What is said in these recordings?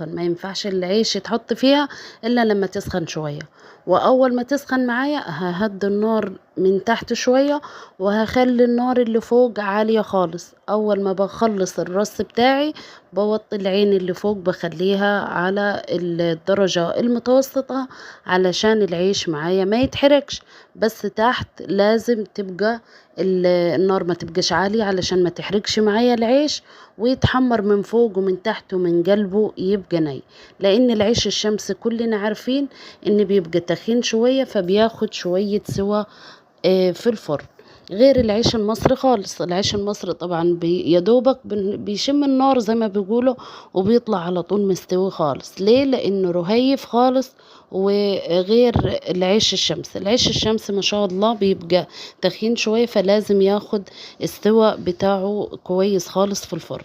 ما ينفعش العيش يتحط فيها إلا لما تسخن شوية. وأول ما تسخن معايا ههدي النار من تحت شوية، وهخلي النار اللي فوق عالية خالص. أول ما بخلص الرص بتاعي بوطي العين اللي فوق بخليها على الدرجة المتوسطة علشان العيش معايا ما يتحرقش. بس تحت لازم تبقى النار ما تبقاش عالية علشان ما تحرقش معايا العيش، ويتحمر من فوق ومن تحت ومن قلبه يبقى ني. لان العيش الشمس كلنا عارفين ان بيبقى تخين شوية، فبياخد شوية سوا في الفرن. غير العيش المصري خالص. العيش المصري طبعا يدوبك بيشم النار زي ما بيقولوا، وبيطلع على طول مستوي خالص. ليه؟ لانه رهيف خالص. وغير العيش الشمس، العيش الشمس ما شاء الله بيبقى تخين شوية، فلازم ياخد السوا بتاعه كويس خالص في الفرن.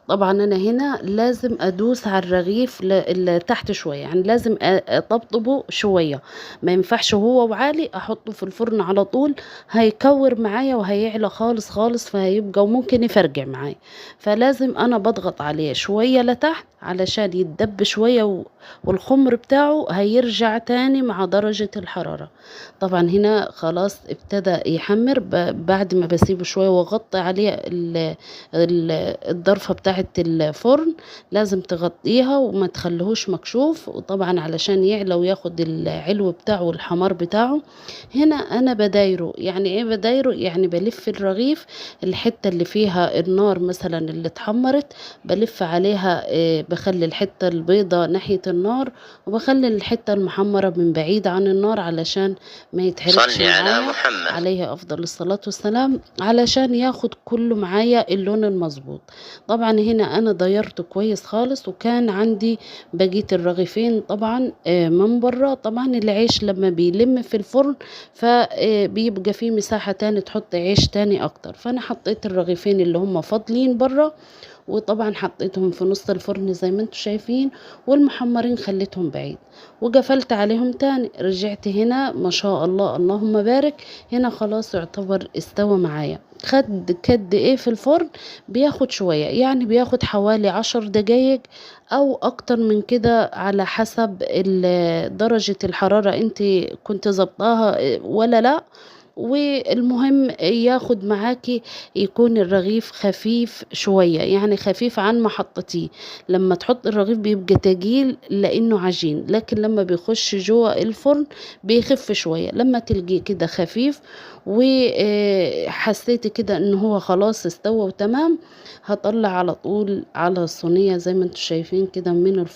طبعا انا هنا لازم ادوس على الرغيف تحت شويه، يعني لازم اطبطبه شويه. ما ينفعش هو وعالي احطه في الفرن على طول، هيكور معايا وهيعلى خالص خالص، فهيبقى وممكن يفرجع معايا. فلازم انا بضغط عليه شويه لتحت علشان يتدب شويه والخمر بتاعه هيرجع تاني مع درجه الحراره. طبعا هنا خلاص ابتدى يحمر. بعد ما بسيبه شويه واغطي عليه الضرفة بتاعة الفرن، لازم تغطيها وما تخليهوش مكشوف، وطبعا علشان يعلى وياخد العلو بتاعه والحمار بتاعه. هنا انا بدايره. يعني ايه بدايره؟ يعني بلف الرغيف، الحتة اللي فيها النار مثلا اللي اتحمرت بلف عليها، بخلي الحتة البيضة ناحية النار، وبخلي الحتة المحمرة من بعيد عن النار علشان ما يتحرقش صلي على معايا. محمد. عليه افضل الصلاة والسلام. علشان ياخد كله معايا اللون المظبوط. طبعا هنا انا ضيرته كويس خالص، وكان عندي بقية الرغيفين طبعا من بره. طبعا العيش لما بيلم في الفرن فبيبقى فيه مساحة تاني تحط عيش تاني اكتر، فانا حطيت الرغيفين اللي هم فاضلين بره، وطبعا حطيتهم في نص الفرن زي ما انتم شايفين، والمحمرين خليتهم بعيد، وقفلت عليهم تاني. رجعت هنا ما شاء الله اللهم بارك، هنا خلاص يعتبر استوى معايا. خد قد ايه في الفرن؟ بياخد شوية، يعني بياخد حوالي 10 دقايق او اكتر من كده على حسب درجة الحرارة انت كنت ظبطاها ولا لا. والمهم ياخد معاكي يكون الرغيف خفيف شوية، يعني خفيف عن ما حطتيه. لما تحط الرغيف بيبقى تقيل لانه عجين، لكن لما بيخش جوه الفرن بيخف شوية. لما تلقيه كده خفيف وحسيتي كده ان هو خلاص استوى وتمام، هطلع على طول على الصينية زي ما انتم شايفين كده من الفرن.